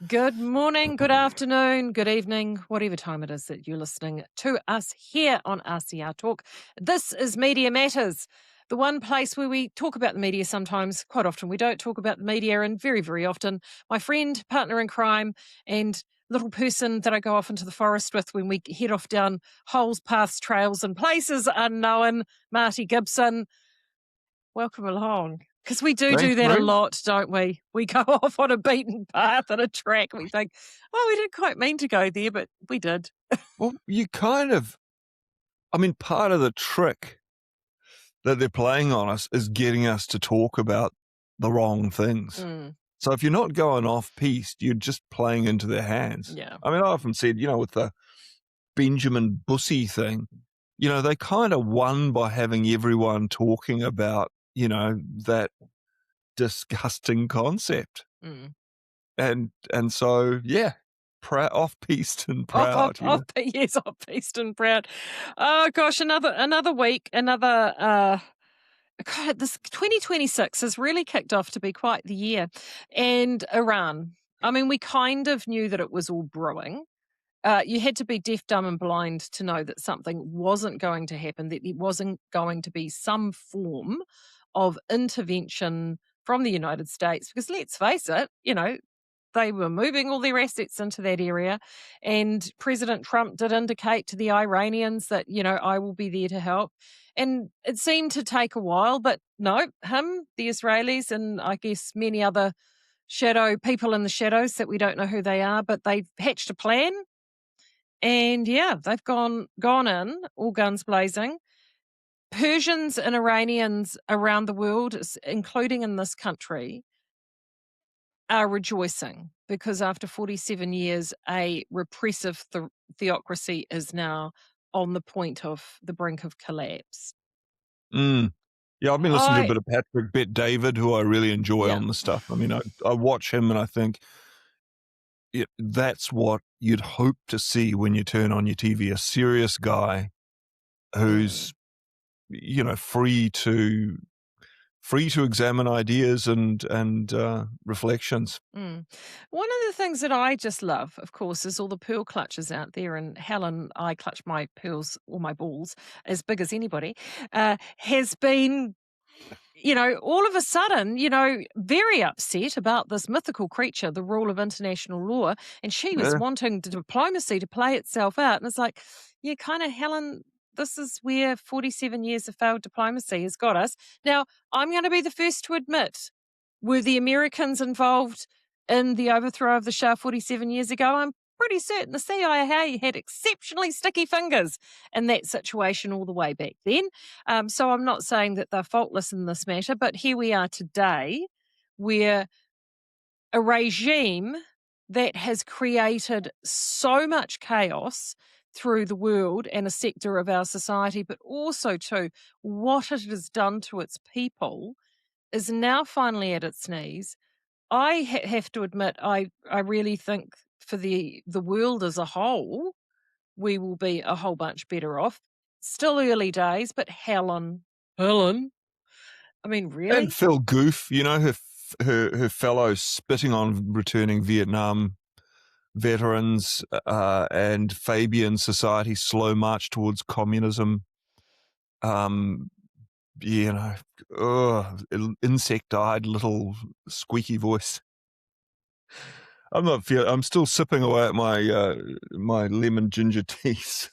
Good morning, good afternoon, good evening, whatever time it is that you're listening to us here on RCR Talk. This is Media Matters, the one place where we talk about the media sometimes. Quite often we don't talk about the media, and very, very often my friend, partner in crime, and little person that I go off into the forest with when we head off down holes, paths, trails, and places unknown, Marty Gibson. Welcome along. Because we do Thanks, that a Marie. lot, don't we? We go off on a beaten path and a track and we think, oh, we didn't quite mean to go there, but we did. Well, part of the trick that they're playing on us is getting us to talk about the wrong things. Mm, So if you're not going off piste, you're just playing into their hands. yeah. I often said, with the Benjamin Bussy thing, they kind of won by having everyone talking about, that disgusting concept. Mm. And so, yeah, off piste and proud. Yes, off piste and proud. Oh gosh, another week, another God, this 2026 has really kicked off to be quite the year. And Iran. We kind of knew that it was all brewing. You had to be deaf, dumb, and blind to know that something wasn't going to happen, that it wasn't going to be some form of intervention from the United States. Because let's face it, they were moving all their assets into that area. And President Trump did indicate to the Iranians that, I will be there to help. And it seemed to take a while, but no, the Israelis, and I guess many other shadow people in the shadows that we don't know who they are, but they've hatched a plan. And yeah, they've gone in, all guns blazing. Persians and Iranians around the world, including in this country, are rejoicing because after 47 years, a repressive theocracy is now on the point of the brink of collapse. Mm. Yeah, I've been listening to a I bit of Patrick Bet-David, who I really enjoy Yeah. on the stuff. I watch him and I think that's what you'd hope to see when you turn on your TV, a serious guy who's, free to examine ideas and reflections. Mm. One of the things that I just love, of course, is all the pearl clutches out there. And Helen, I clutch my pearls or my balls as big as anybody, has been, all of a sudden, very upset about this mythical creature, the rule of international law. And she was Yeah. wanting the diplomacy to play itself out. And it's like, yeah, kind of, Helen, this is where 47 years of failed diplomacy has got us. Now, I'm going to be the first to admit, were the Americans involved in the overthrow of the Shah 47 years ago? I'm pretty certain the CIA had exceptionally sticky fingers in that situation all the way back then. So I'm not saying that they're faultless in this matter, but here we are today where a regime that has created so much chaos through the world and a sector of our society, but also to what it has done to its people, is now finally at its knees. I have to admit, I really think for the world as a whole, we will be a whole bunch better off. Still early days, but Helen, And really? Phil Goof, her fellow spitting on returning Vietnam veterans, and Fabian Society's slow march towards communism. Insect-eyed little squeaky voice. I'm still sipping away at my my lemon ginger tea, so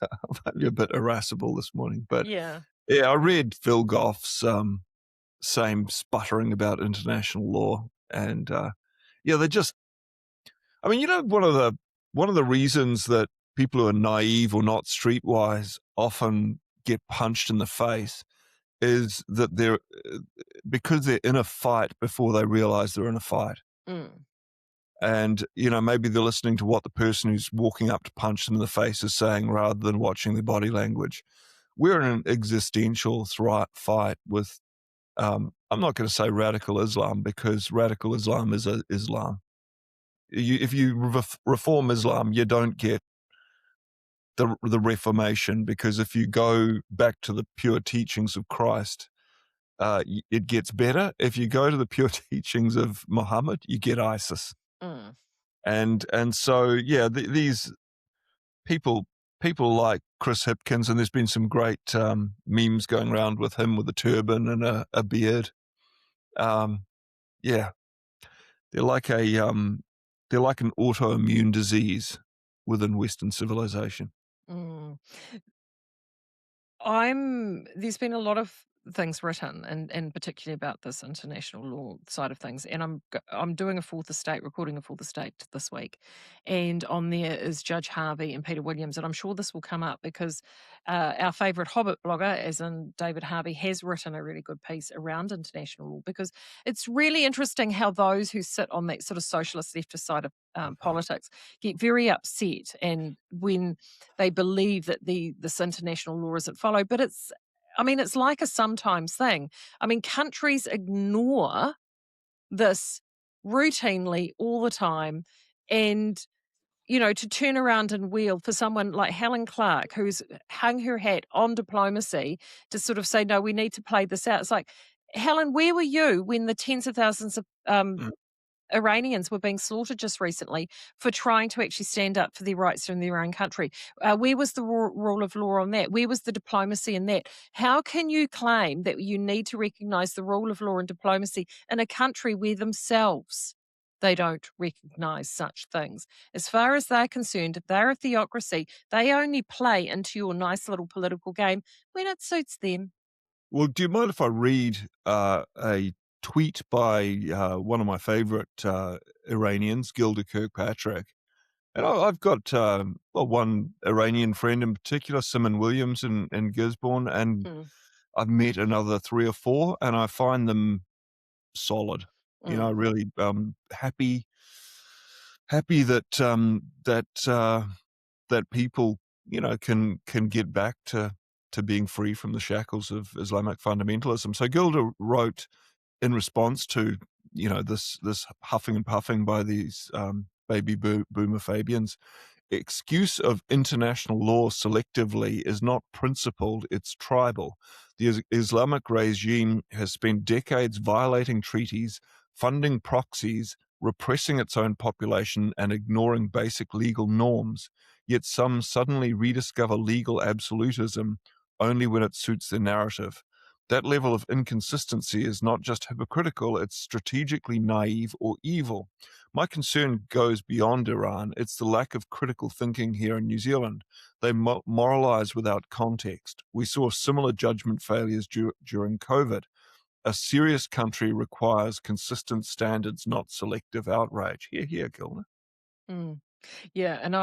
I'm a bit irascible this morning. But Yeah. yeah, I read Phil Goff's same sputtering about international law, and they just. One of the reasons that people who are naive or not streetwise often get punched in the face is that because they're in a fight before they realize they're in a fight. Mm. And, maybe they're listening to what the person who's walking up to punch them in the face is saying rather than watching their body language. We're in an existential fight with, I'm not going to say radical Islam, because radical Islam is Islam. If you reform Islam, you don't get the Reformation, because if you go back to the pure teachings of Christ, it gets better. If you go to the pure teachings of Muhammad, you get ISIS. Mm. And so these people like Chris Hipkins, and there's been some great memes going around with him with a turban and a beard. Yeah, they're like an autoimmune disease within Western civilization. Mm. There's been a lot of things written, and particularly about this international law side of things. And I'm doing a Fourth Estate, recording a Fourth Estate this week, and on there is Judge Harvey and Peter Williams, and I'm sure this will come up because our favourite Hobbit blogger, as in David Harvey, has written a really good piece around international law, because it's really interesting how those who sit on that sort of socialist leftist side of politics get very upset, and when they believe that this international law isn't followed. But it's like a sometimes thing. Countries ignore this routinely all the time. And, to turn around and wheel for someone like Helen Clark, who's hung her hat on diplomacy, to sort of say, no, we need to play this out. It's like, Helen, where were you when the tens of thousands of Iranians were being slaughtered just recently for trying to actually stand up for their rights in their own country? Where was the rule of law on that? Where was the diplomacy in that? How can you claim that you need to recognise the rule of law and diplomacy in a country where themselves they don't recognise such things? As far as they're concerned, if they're a theocracy, they only play into your nice little political game when it suits them. Well, do you mind if I read a tweet by one of my favorite Iranians, Gilda Kirkpatrick? And I've got one Iranian friend in particular, Simon Williams in Gisborne, and I've met another 3 or 4, and I find them solid. Really happy that people can get back to being free from the shackles of Islamic fundamentalism. So Gilda wrote in response to this huffing and puffing by these baby boomer Fabians. Excuse of international law selectively is not principled, it's tribal. The Islamic regime has spent decades violating treaties, funding proxies, repressing its own population, and ignoring basic legal norms. Yet some suddenly rediscover legal absolutism only when it suits their narrative. That level of inconsistency is not just hypocritical, it's strategically naive or evil. My concern goes beyond Iran. It's the lack of critical thinking here in New Zealand. They moralize without context. We saw similar judgment failures during COVID. A serious country requires consistent standards, not selective outrage. Here, Gilda. Yeah, and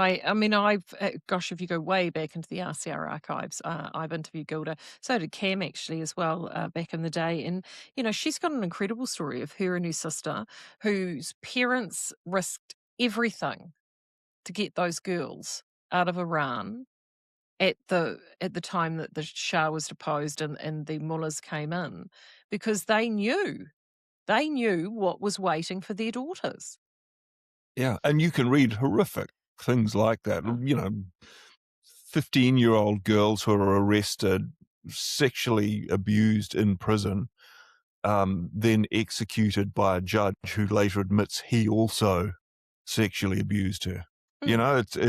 gosh, if you go way back into the RCR archives, I've interviewed Gilda. So did Cam, actually, as well, back in the day. And, she's got an incredible story of her and her sister, whose parents risked everything to get those girls out of Iran at the time that the Shah was deposed and the mullahs came in, because they knew what was waiting for their daughters. Yeah, and you can read horrific things like that. 15-year-old girls who are arrested, sexually abused in prison, then executed by a judge who later admits he also sexually abused her. I'm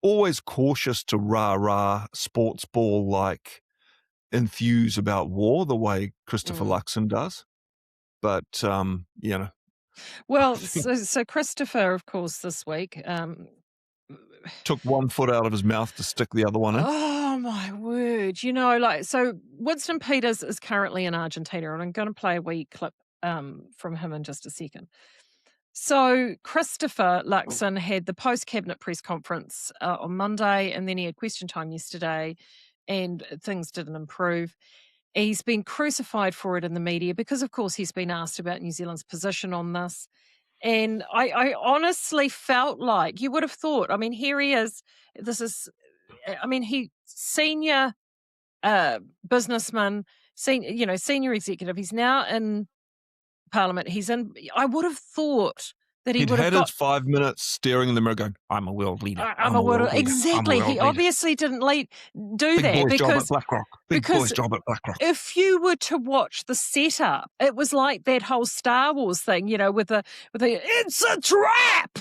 always cautious to rah sports ball like enthuse about war the way Christopher Luxon does, but Well, so Christopher, of course, this week took one foot out of his mouth to stick the other one in. Oh my word! So Winston Peters is currently in Argentina, and I'm going to play a wee clip from him in just a second. So Christopher Luxon had the post-cabinet press conference on Monday, and then he had question time yesterday, and things didn't improve. He's been crucified for it in the media because, of course, he's been asked about New Zealand's position on this. And I honestly felt like you would have thought, here he is. He senior businessman, senior executive. He's now in Parliament. I would have thought that he He'd would have had got. his 5 minutes staring in the mirror going, I'm a world leader. I'm a world leader. Exactly. He obviously didn't do Big that boy's job at because BlackRock. Big boy's job at BlackRock. if you were to watch the setup, it was like that whole Star Wars thing, with the it's a trap.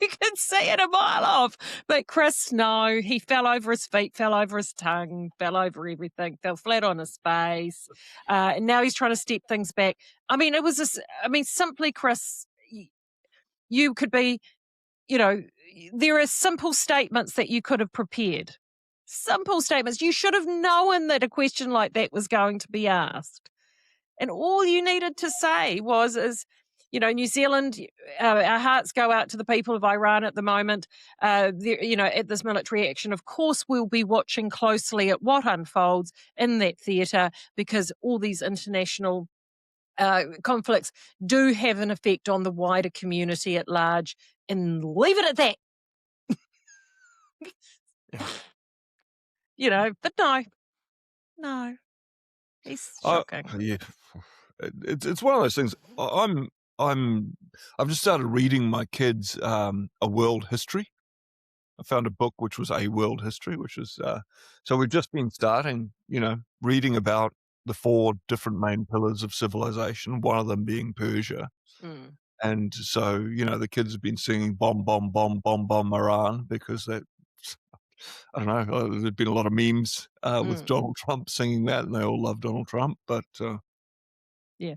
You can see it a mile off. But Chris, no, he fell over his feet, fell over his tongue, fell over everything, fell flat on his face. And now he's trying to step things back. I mean, simply, Chris, you could be, there are simple statements that you could have prepared. Simple statements. You should have known that a question like that was going to be asked. And all you needed to say is, New Zealand, our hearts go out to the people of Iran at the moment, at this military action. Of course, we'll be watching closely at what unfolds in that theatre because all these international conflicts do have an effect on the wider community at large, and leave it at that. But no, he's shocking. Yeah, it's one of those things. I've just started reading my kids a world history. I found a book which was a world history, which is so we've just been starting, reading about the 4 different main pillars of civilization. One of them being Persia. And so, the kids have been singing bomb, bomb, bomb, bomb, bomb Iran because I don't know, there'd been a lot of memes with Donald Trump singing that, and they all love Donald Trump. But yeah.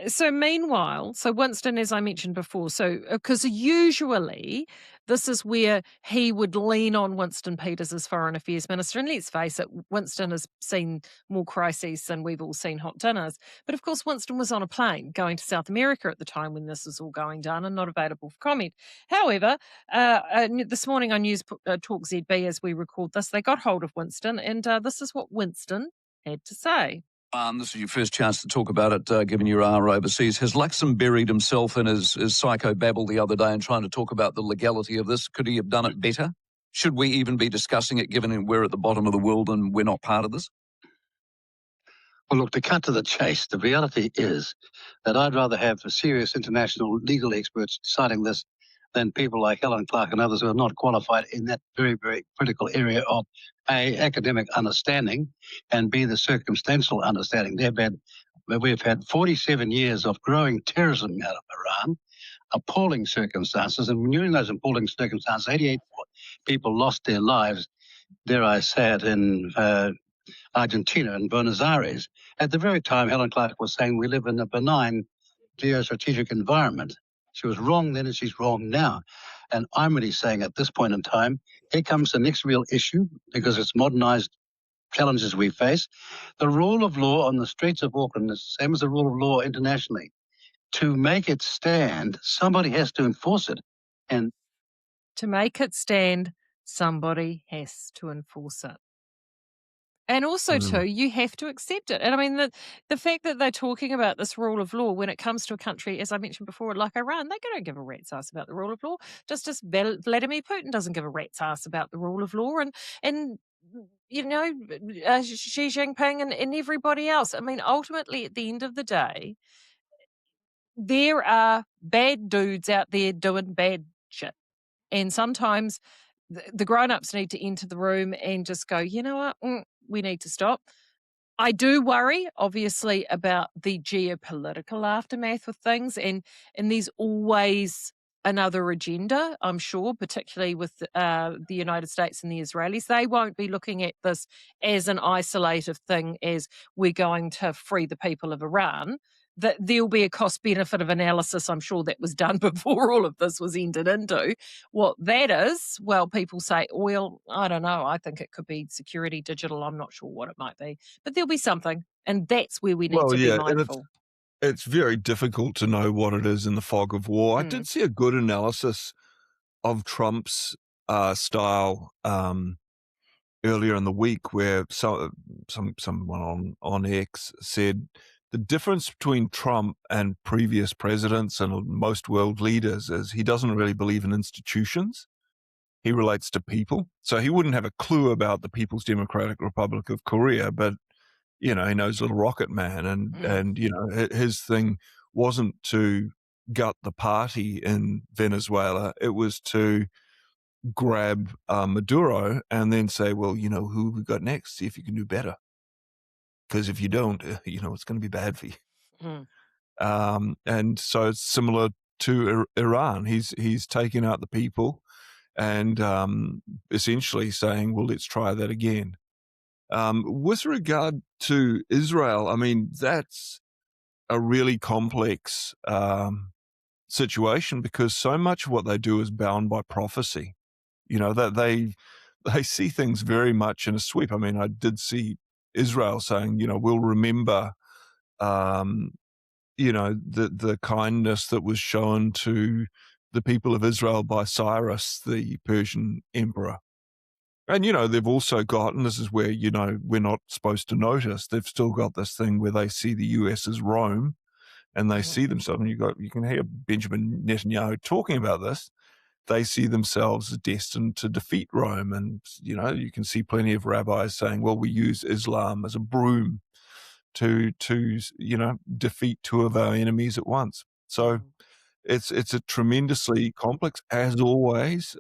So meanwhile, Winston, as I mentioned before, because usually this is where he would lean on Winston Peters as Foreign Affairs Minister. And let's face it, Winston has seen more crises than we've all seen hot dinners. But of course, Winston was on a plane going to South America at the time when this was all going down and not available for comment. However, this morning on News Talk ZB, as we record this, they got hold of Winston, and this is what Winston had to say. This is your first chance to talk about it, given you are overseas. Has Luxon buried himself in his psychobabble the other day and trying to talk about the legality of this? Could he have done it better? Should we even be discussing it, given we're at the bottom of the world and we're not part of this? Well, look, to cut to the chase, the reality is that I'd rather have serious international legal experts deciding this than people like Helen Clark and others who are not qualified in that very, very critical area of A, academic understanding, and B, the circumstantial understanding. We've had 47 years of growing terrorism out of Iran, appalling circumstances, and during those appalling circumstances, 88 people lost their lives, dare I say it, in Argentina, in Buenos Aires, at the very time Helen Clark was saying we live in a benign geostrategic environment. She was wrong then and she's wrong now. And I'm really saying at this point in time, here comes the next real issue, because it's modernized challenges we face. The rule of law on the Straits of Auckland is the same as the rule of law internationally. To make it stand, somebody has to enforce it. And to make it stand, somebody has to enforce it. And also, too, you have to accept it. And I mean, the fact that they're talking about this rule of law when it comes to a country, as I mentioned before, like Iran, they don't give a rat's ass about the rule of law, just as Vladimir Putin doesn't give a rat's ass about the rule of law. And Xi Jinping and everybody else. I mean, ultimately, at the end of the day, there are bad dudes out there doing bad shit. And sometimes the grown-ups need to enter the room and just go, you know what, we need to stop. I do worry, obviously, about the geopolitical aftermath of things, and there's always another agenda, I'm sure, particularly with the United States and the Israelis. They won't be looking at this as an isolated thing, as we're going to free the people of Iran. That there'll be a cost-benefit of analysis, I'm sure, that was done before all of this was entered into. What that is, well, people say oil. I don't know. I think it could be security, digital. I'm not sure what it might be. But there'll be something, and that's where we need to be mindful. It's very difficult to know what it is in the fog of war. I did see a good analysis of Trump's style earlier in the week, where someone on X said the difference between Trump and previous presidents and most world leaders is he doesn't really believe in institutions. He relates to people. So he wouldn't have a clue about the People's Democratic Republic of Korea, but, he knows Little Rocket Man. And his thing wasn't to gut the party in Venezuela. It was to grab Maduro and then say, well, who have we got next? See if you can do better. Because if you don't, it's going to be bad for you. And so it's similar to Iran. He's taking out the people and essentially saying, well, let's try that again. With regard to Israel, I mean, that's a really complex situation because so much of what they do is bound by prophecy. That they see things very much in a sweep. I mean, I did see Israel saying, we'll remember, the kindness that was shown to the people of Israel by Cyrus, the Persian emperor. And, they've also got, and this is where, we're not supposed to notice, they've still got this thing where they see the US as Rome and they see themselves, and you can hear Benjamin Netanyahu talking about this. They see themselves as destined to defeat Rome. And, you can see plenty of rabbis saying, well, we use Islam as a broom to defeat two of our enemies at once. So it's a tremendously complex, as always.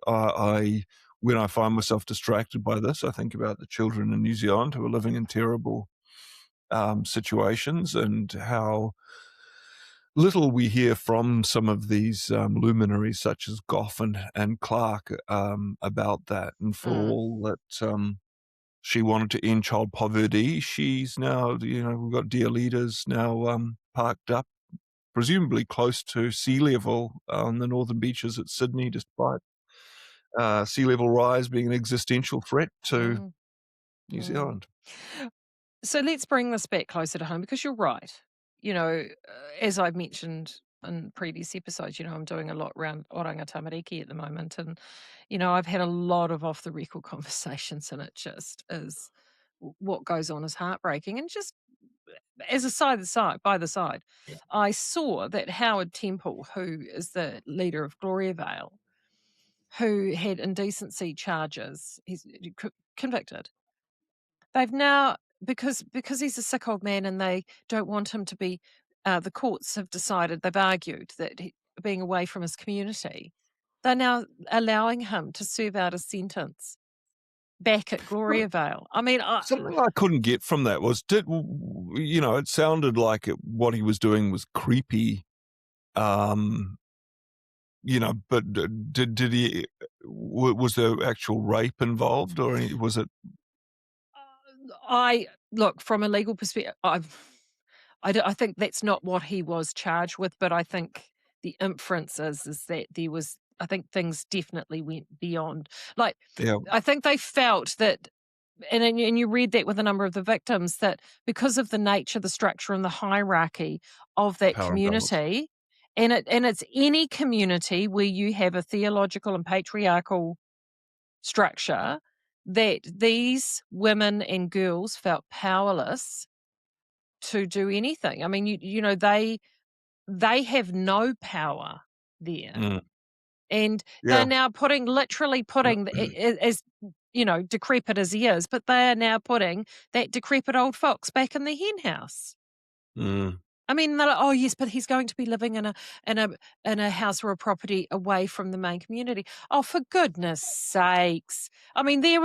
When I find myself distracted by this, I think about the children in New Zealand who are living in terrible situations and how little we hear from some of these luminaries such as Goff and Clark about that. And for all that she wanted to end child poverty, she's now, we've got dear leaders now parked up, presumably close to sea level on the northern beaches at Sydney, despite sea level rise being an existential threat to New Zealand. So let's bring this back closer to home because you're right. As I've mentioned in previous episodes, I'm doing a lot around Oranga Tamariki at the moment. And, I've had a lot of off the record conversations, and it just is what goes on is heartbreaking. And just as a by the side, I saw that Howard Temple, who is the leader of Gloriavale, who had indecency charges, he's convicted. They've now, because he's a sick old man and they don't want him to be, the courts have decided, they've argued that being away from his community, they're now allowing him to serve out a sentence back at Gloriavale. I mean, something I couldn't get from that was, it sounded like what he was doing was creepy, but did he, was there actual rape involved, or was it? I look from a legal perspective. I think that's not what he was charged with, but I think the inference is that there was. I think things definitely went beyond. Like, I think they felt that, and you read that with a number of the victims, that because of the nature, the structure, and the hierarchy of that Power community, and it's any community where you have a theological and patriarchal structure, that these women and girls felt powerless to do anything. I mean, they have no power there. And they're now literally putting, as decrepit as he is, but they are now putting that decrepit old fox back in the hen house. I mean, they're like, oh yes, but he's going to be living in a house or a property away from the main community. Oh, for goodness sakes! I mean, there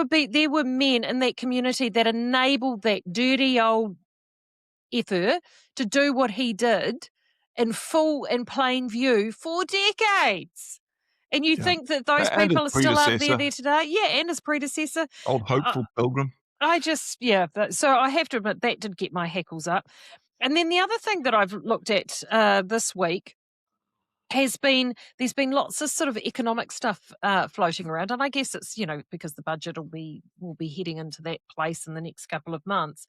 were men in that community that enabled that dirty old effer to do what he did in full and plain view for decades. And you think that those people are still out there today? Yeah, and his predecessor. Old hopeful pilgrim. So I have to admit that did get my hackles up. And then the other thing that I've looked at this week there's been lots of sort of economic stuff floating around, and I guess it's because the budget will be heading into that place in the next couple of months.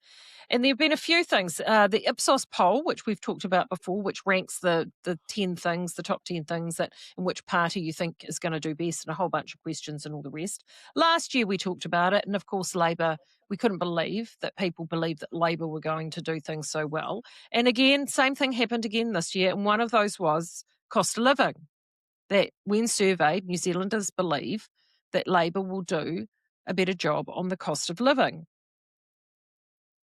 And there have been a few things. The Ipsos poll, which we've talked about before, which ranks the 10 things, the top 10 things that in which party you think is going to do best, and a whole bunch of questions and all the rest. Last year we talked about it, and of course Labor. We couldn't believe that people believed that Labor were going to do things so well. And again, same thing happened again this year, and one of those was cost of living. That when surveyed, New Zealanders believe that Labor will do a better job on the cost of living.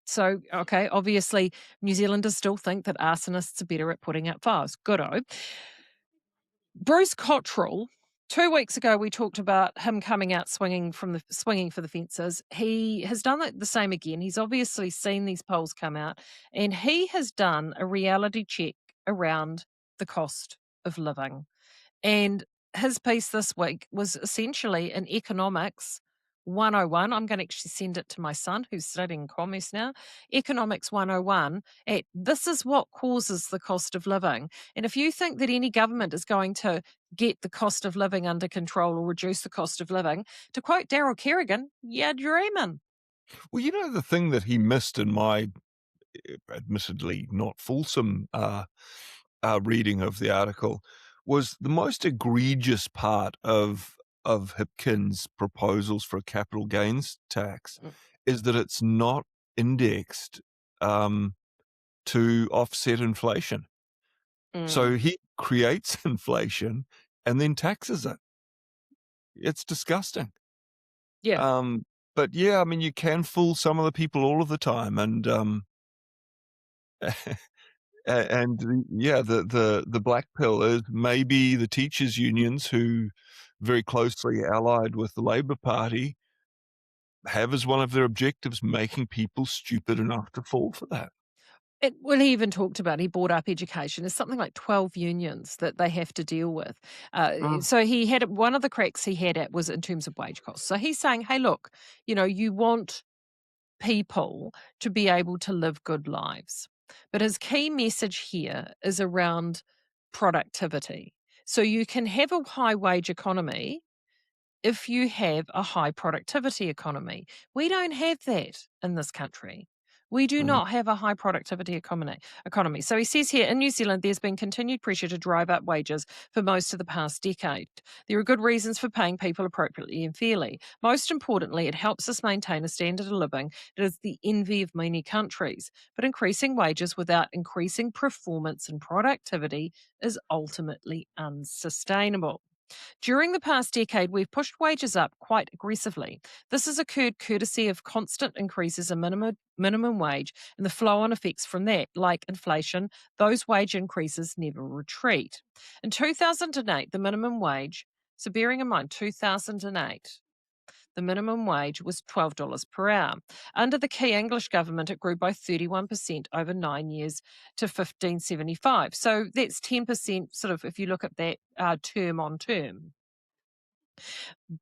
So, okay, obviously New Zealanders still think that arsonists are better at putting out fires. Good-o. Bruce Cottrell, 2 weeks ago, we talked about him coming out swinging for the fences. He has done the same again. He's obviously seen these polls come out, and he has done a reality check around the cost of living. And his piece this week was essentially an economics 101. I'm going to actually send it to my son who's studying commerce now. Economics 101 at this is what causes the cost of living. And if you think that any government is going to get the cost of living under control or reduce the cost of living, to quote Daryl Kerrigan, you're dreaming. Well, you know, the thing that he missed in my admittedly not fulsome reading of the article was the most egregious part of Hipkins' proposals for a capital gains tax is that it's not indexed to offset inflation. So he creates inflation and then taxes it. It's disgusting. Yeah. But yeah, I mean, you can fool some of the people all of the time, and the black pill is maybe the teachers' unions, who very closely allied with the Labour Party, have as one of their objectives making people stupid enough to fall for that. Well, he even talked about, he brought up education. There's something like 12 unions that they have to deal with. So he had, one of the cracks he had at was in terms of wage costs. So he's saying, hey, look, you want people to be able to live good lives. But his key message here is around productivity. So you can have a high wage economy if you have a high productivity economy. We don't have that in this country. We do not have a high productivity economy. So he says here, in New Zealand, there's been continued pressure to drive up wages for most of the past decade. There are good reasons for paying people appropriately and fairly. Most importantly, it helps us maintain a standard of living that is the envy of many countries. But increasing wages without increasing performance and productivity is ultimately unsustainable. During the past decade, we've pushed wages up quite aggressively. This has occurred courtesy of constant increases in minimum wage and the flow-on effects from that, like inflation. Those wage increases never retreat. In 2008, the minimum wage, so bearing in mind 2008, the minimum wage was $12 per hour. Under the key English government, it grew by 31% over 9 years to $15.75. So that's 10% sort of, if you look at that term on term.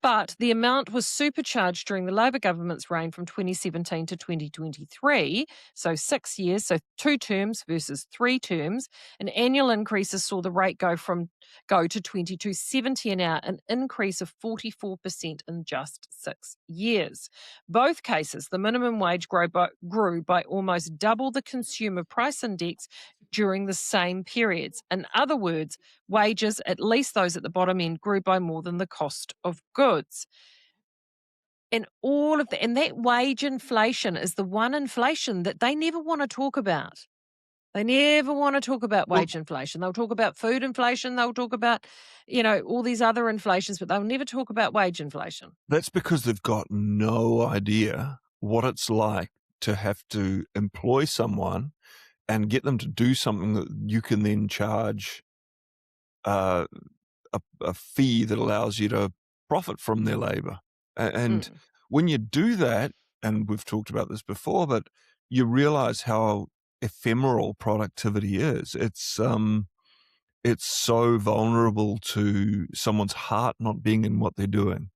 But the amount was supercharged during the Labor government's reign from 2017 to 2023, so 6 years, so 2 terms versus 3 terms, and annual increases saw the rate go to $22.70 an hour, an increase of 44% in just 6 years. Both cases, the minimum wage grew by almost double the consumer price index during the same periods. In other words, wages, at least those at the bottom end, grew by more than the cost of goods. And all of that, and that wage inflation is the one inflation that they never want to talk about. They never want to talk about wage inflation. They'll talk about food inflation. They'll talk about, all these other inflations, but they'll never talk about wage inflation. That's because they've got no idea what it's like to have to employ someone and get them to do something that you can then charge a fee that allows you to profit from their labor. And when you do that, and we've talked about this before, but you realize how ephemeral productivity is. It's so vulnerable to someone's heart not being in what they're doing.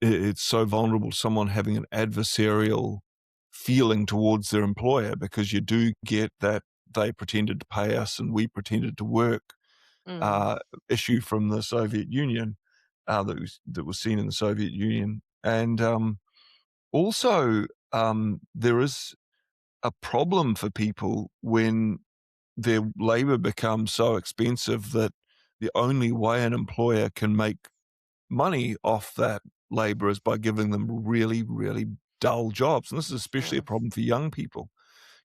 It's so vulnerable to someone having an adversarial feeling towards their employer, because you do get that they pretended to pay us and we pretended to work issue from the Soviet Union that was seen in the Soviet Union. And also there is a problem for people when their labor becomes so expensive that the only way an employer can make money off that labor is by giving them really, really dull jobs. And this is especially a problem for young people.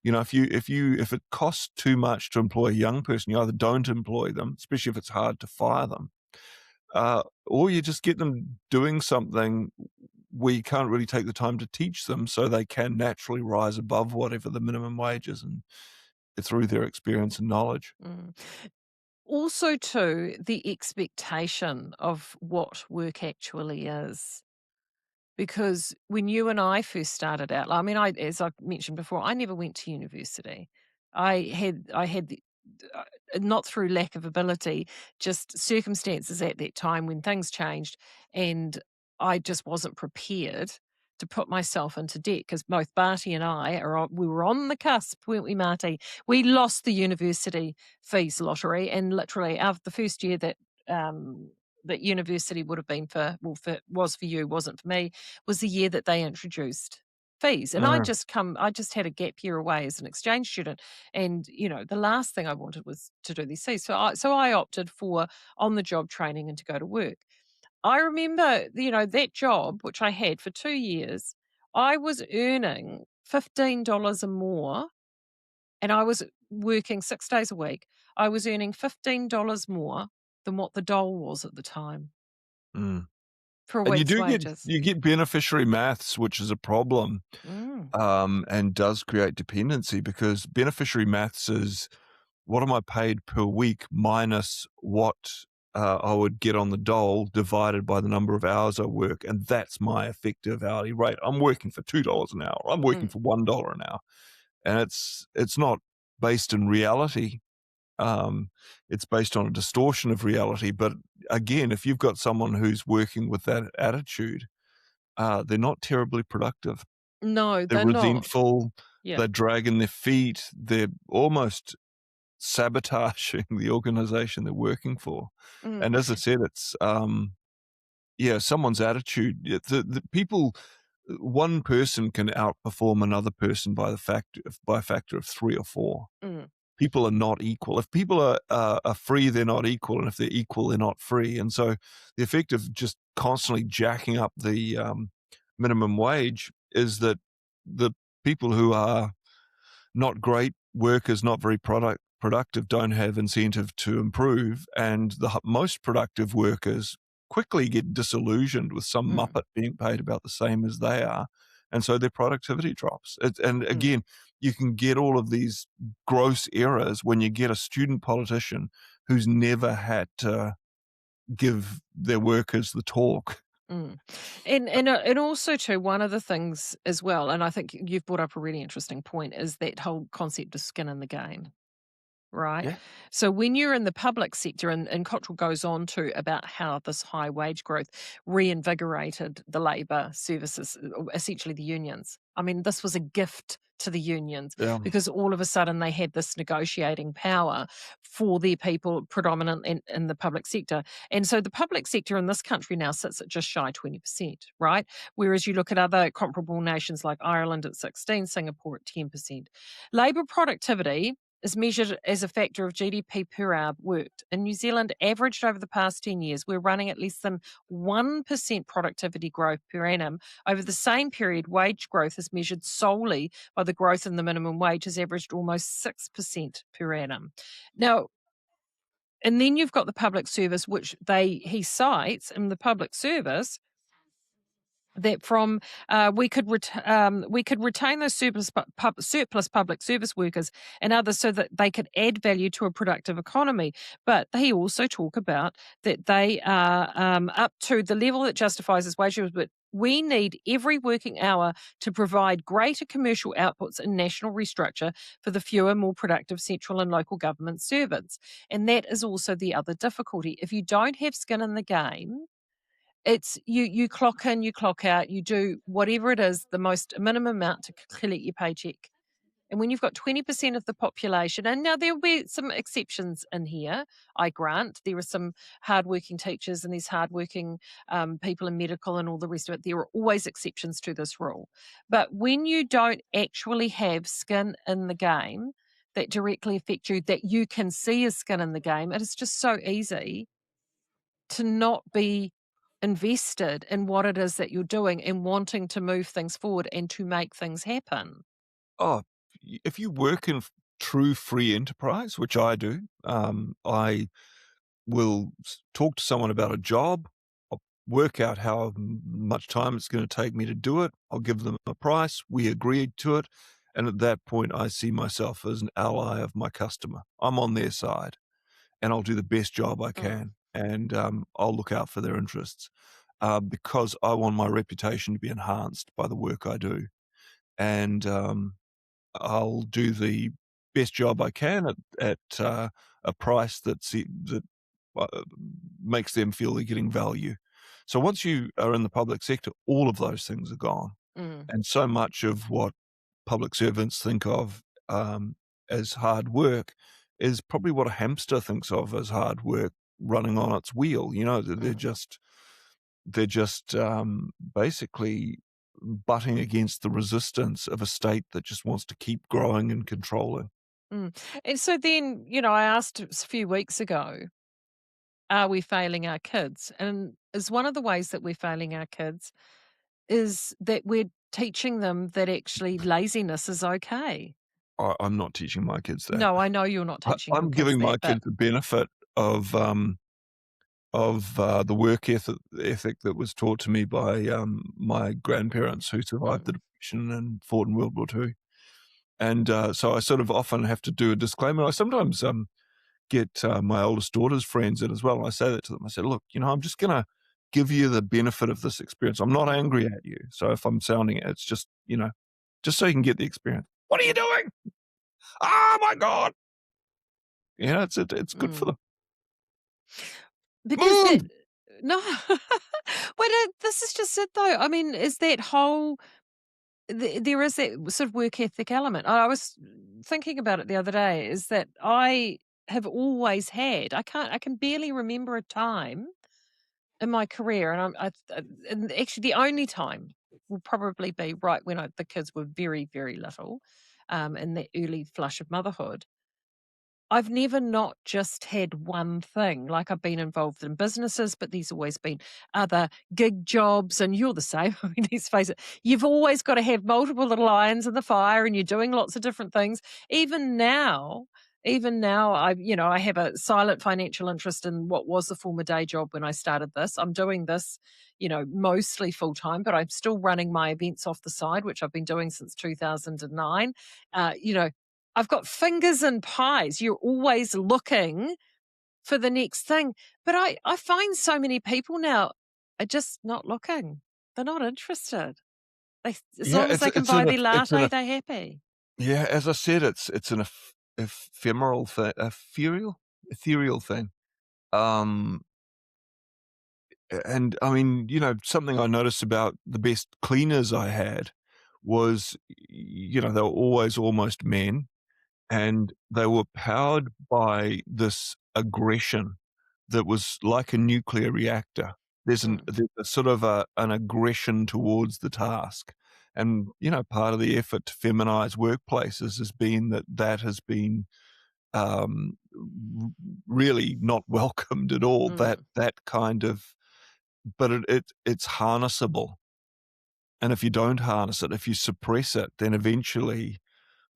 If it costs too much to employ a young person, you either don't employ them, especially if it's hard to fire them, or you just get them doing something where you can't really take the time to teach them, so they can naturally rise above whatever the minimum wage is, and through their experience and knowledge. Also, too, the expectation of what work actually is. Because when you and I first started out, I mean, as I mentioned before, I never went to university. I had not through lack of ability, just circumstances at that time when things changed, and I just wasn't prepared to put myself into debt because both Marty and I we were on the cusp, weren't we, Marty? We lost the university fees lottery, and literally after the first year um, that university would have been was for you, wasn't for me, was the year that they introduced fees. And Uh, I just had a gap year away as an exchange student. And, the last thing I wanted was to do these fees. So I opted for on the job training and to go to work. I remember, that job, which I had for 2 years, I was earning $15 or more, and I was working 6 days a week. I was earning $15 more than what the dole was at the time mm. for a And week's wages. you get beneficiary maths, which is a problem, Mm, and does create dependency because beneficiary maths is what am I paid per week minus what I would get on the dole divided by the number of hours I work, and that's my effective hourly rate. I'm working for $2 an hour. I'm working mm, for $1 an hour, and it's not based in reality. Um, it's based on a distortion of reality. But again, if you've got someone who's working with that attitude, they're not terribly productive. no, They're they're not. resentful. Yeah. They're dragging their feet. They're almost sabotaging the organization they're working for. Mm, And as I said, it's yeah, someone's attitude. The people, one person can outperform another person by a factor of 3 or 4. mm, People are not equal. If people are free, they're not equal, and if they're equal, they're not free. And so, the effect of just constantly jacking up the minimum wage is that the people who are not great workers, not very productive, don't have incentive to improve, and the most productive workers quickly get disillusioned with some mm, muppet being paid about the same as they are, and so their productivity drops. And mm. again, you can get all of these gross errors when you get a student politician who's never had to give their workers the talk. Mm. And also too, one of the things as well, and I think you've brought up a really interesting point, is that whole concept of skin in the game. Right. Yeah. So when you're in the public sector, and Cottrell goes on to about how this high wage growth reinvigorated the labour services, essentially the unions. I mean, this was a gift to the unions Yeah. because all of a sudden they had this negotiating power for their people, predominant in the public sector. And so the public sector in this country now sits at just shy 20%, right? Whereas you look at other comparable nations like Ireland at 16, Singapore at 10%. Labour productivity is measured as a factor of GDP per hour worked. In New Zealand, averaged over the past 10 years, we're running at less than 1% productivity growth per annum. Over the same period, wage growth is measured solely by the growth in the minimum wage, has averaged almost 6% per annum. Now, and then you've got the public service, which he cites in the public service that from we could retain those surplus public service workers and others so that they could add value to a productive economy. But they also talk about that they are up to the level that justifies as wages. But we need every working hour to provide greater commercial outputs and national restructure for the fewer, more productive central and local government servants. And that is also the other difficulty. If you don't have skin in the game, it's you clock in, you clock out, you do whatever it is, the most minimum amount to collect your paycheck. And when you've got 20% of the population, and now there'll be some exceptions in here, I grant. There are some hardworking teachers and these hardworking people in medical and all the rest of it. There are always exceptions to this rule. But when you don't actually have skin in the game that directly affect you, that you can see as skin in the game, it is just so easy to not be invested in what it is that you're doing and wanting to move things forward and to make things happen. Oh, if you work in true free enterprise, which I do, I will talk to someone about a job. I'll work out how much time it's going to take me to do it. I'll give them a price. We agreed to it. And at that point, I see myself as an ally of my customer. I'm on their side. and I'll do the best job I Mm. can, and I'll look out for their interests because I want my reputation to be enhanced by the work I do, and I'll do the best job I can at a price that uh, makes them feel they're getting value. So once you are in the public sector, all of those things are gone, Mm. and so much of what public servants think of as hard work is probably what a hamster thinks of as hard work running on its wheel. You know, they're Mm. just basically butting against the resistance of a state that just wants to keep growing and controlling. Mm. And so then, I asked a few weeks ago, are we failing our kids? And is one of the ways that we're failing our kids is that we're teaching them that actually laziness is okay. I'm not teaching my kids that. No, I know you're not teaching your I'm kids giving my that, but kids the benefit of the work ethic that was taught to me by my grandparents who survived the Depression and fought in World War II. And so I sort of often have to do a disclaimer. I sometimes get my oldest daughter's friends in as well. And I say that to them. I said, look, I'm just going to give you the benefit of this experience. I'm not angry at you. So if I'm sounding it, it's just, just so you can get the experience. What are you doing? Oh my God. It's good for them. because Move! no, but this is just it though. I mean, is that whole there is that sort of work ethic element. I was thinking about it the other day. Is that I have always had. I can barely remember a time in my career, and and actually the only time will probably be right when the kids were very, very little, in the early flush of motherhood. I've never not just had one thing. Like I've been involved in businesses, but there's always been other gig jobs, and you're the same. I mean, let's face it, you've always got to have multiple little irons in the fire, and you're doing lots of different things. Even now, I have a silent financial interest in what was the former day job when I started this. I'm doing this, mostly full time, but I'm still running my events off the side, which I've been doing since 2009. I've got fingers in pies. You're always looking for the next thing. But I find so many people now are just not looking. They're not interested. As Yeah, long as they can it's buy an their it's an latte, they're happy. yeah, as I said, it's an ephemeral thing, ethereal thing. Um, and I mean, something I noticed about the best cleaners I had was, they were always almost men, and they were powered by this aggression that was like a nuclear reactor. There's a sort of an aggression towards the task. And, part of the effort to feminize workplaces has been that has been really not welcomed at all. That kind of, but it's harnessable. And if you don't harness it, if you suppress it, then eventually,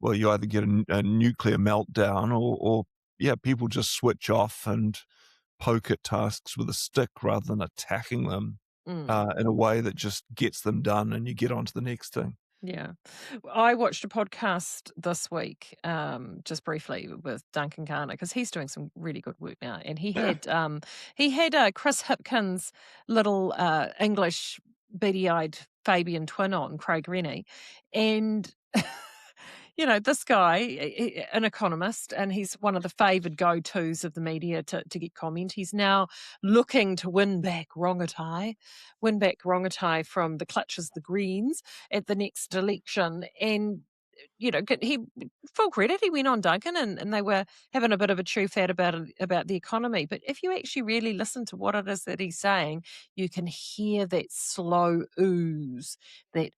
well, you either get a nuclear meltdown or people just switch off and poke at tasks with a stick rather than attacking them in a way that just gets them done and you get on to the next thing. Yeah. I watched a podcast this week, just briefly with Duncan Garner, because he's doing some really good work now. And he Yeah. had Chris Hipkins' little English beady-eyed Fabian twin on, Craig Rennie. And this guy, an economist, and he's one of the favoured go-tos of the media to get comment. He's now looking to win back Rongotai from the clutches of the Greens at the next election. And, he full credit, he went on Duncan and they were having a bit of a chew fat about the economy. But if you actually really listen to what it is that he's saying, you can hear that slow ooze. It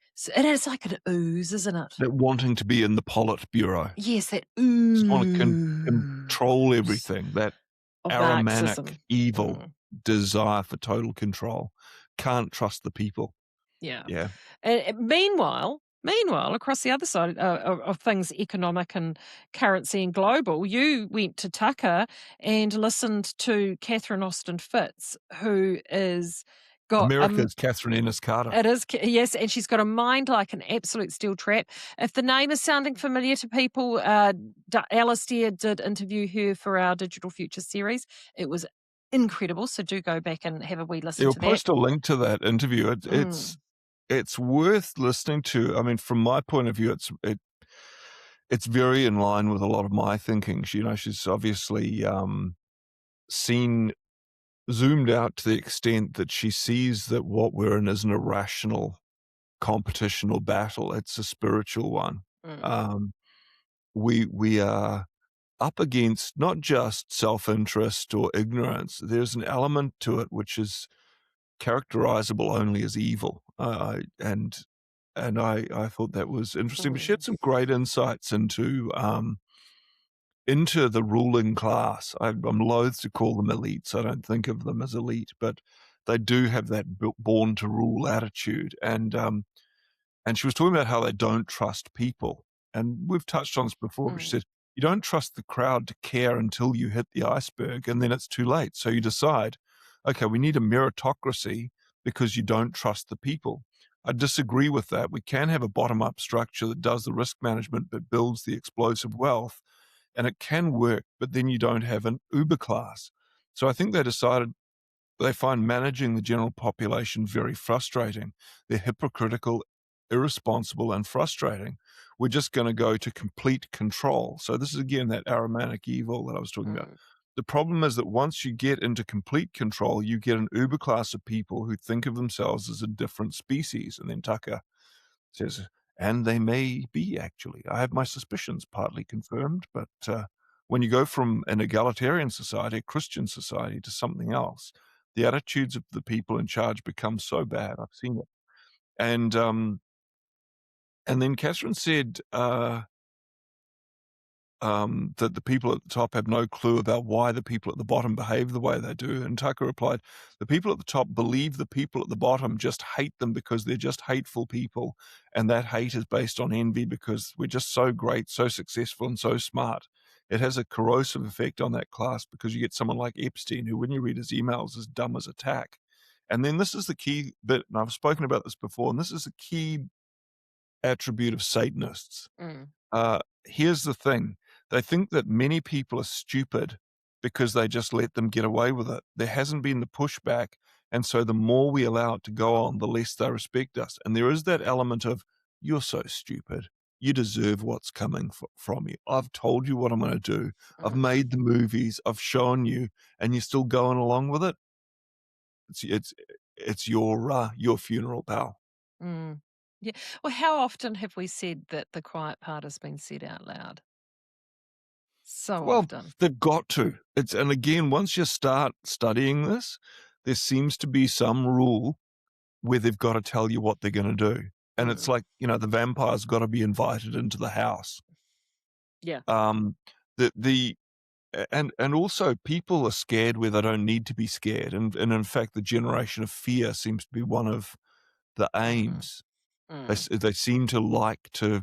is like an ooze, isn't it? That wanting to be in the Politburo. Yes, that ooze. Just want to control everything. That Of Aramanic, Marxism. evil desire for total control. Can't trust the people. Yeah. Yeah. And meanwhile, across the other side of things, economic and currency and global, you went to Tucker and listened to Catherine Austin Fitts, who is got America's Catherine Ennis Carter. It is, yes, and she's got a mind like an absolute steel trap. If the name is sounding familiar to people, Alistair did interview her for our Digital Future series. It was incredible, so do go back and have a wee listen You'll to that. post a link to that interview. It's worth listening to. I mean, from my point of view, it's very in line with a lot of my thinking. She's obviously zoomed out to the extent that she sees that what we're in isn't a rational competition or battle. It's a spiritual one. We are up against not just self-interest or ignorance. There's an element to it which is characterizable only as evil. And I thought that was interesting. But she had some great insights into the ruling class. I'm loath to call them elites. I don't think of them as elite, but they do have that born to rule attitude. And she was talking about how they don't trust people. And we've touched on this before. She said, you don't trust the crowd to care until you hit the iceberg, and then it's too late. So you decide, okay, we need a meritocracy because you don't trust the people. I disagree with that. We can have a bottom-up structure that does the risk management but builds the explosive wealth, and it can work, but then you don't have an uber class. So I think they decided they find managing the general population very frustrating. They're hypocritical, irresponsible, and frustrating. We're just going to go to complete control. So this is, again, that Ahrimanic evil that I was talking about. The problem is that once you get into complete control, you get an uber class of people who think of themselves as a different species. And then Tucker says, and they may be, actually. I have my suspicions partly confirmed, but when you go from an egalitarian society, a Christian society, to something else, the attitudes of the people in charge become so bad. I've seen it. And then Catherine said that the people at the top have no clue about why the people at the bottom behave the way they do. And Tucker replied, the people at the top believe the people at the bottom just hate them because they're just hateful people. And that hate is based on envy because we're just so great, so successful, and so smart. It has a corrosive effect on that class because you get someone like Epstein, who, when you read his emails, is dumb as a tack. And then this is the key bit, and I've spoken about this before, and this is the key attribute of Satanists. Here's the thing. They think that many people are stupid because they just let them get away with it. There hasn't been the pushback, and so the more we allow it to go on, the less they respect us. And there is that element of, you're so stupid. You deserve what's coming from you. I've told you what I'm going to do. I've made the movies. I've shown you, and you're still going along with it. It's your funeral, pal. Yeah. Well, how often have we said that the quiet part has been said out loud? So often. They've got to. And again, once you start studying this, there seems to be some rule where they've got to tell you what they're going to do. And it's like, the vampire's got to be invited into the house. Yeah. And also people are scared where they don't need to be scared. And in fact, the generation of fear seems to be one of the aims. They seem to like to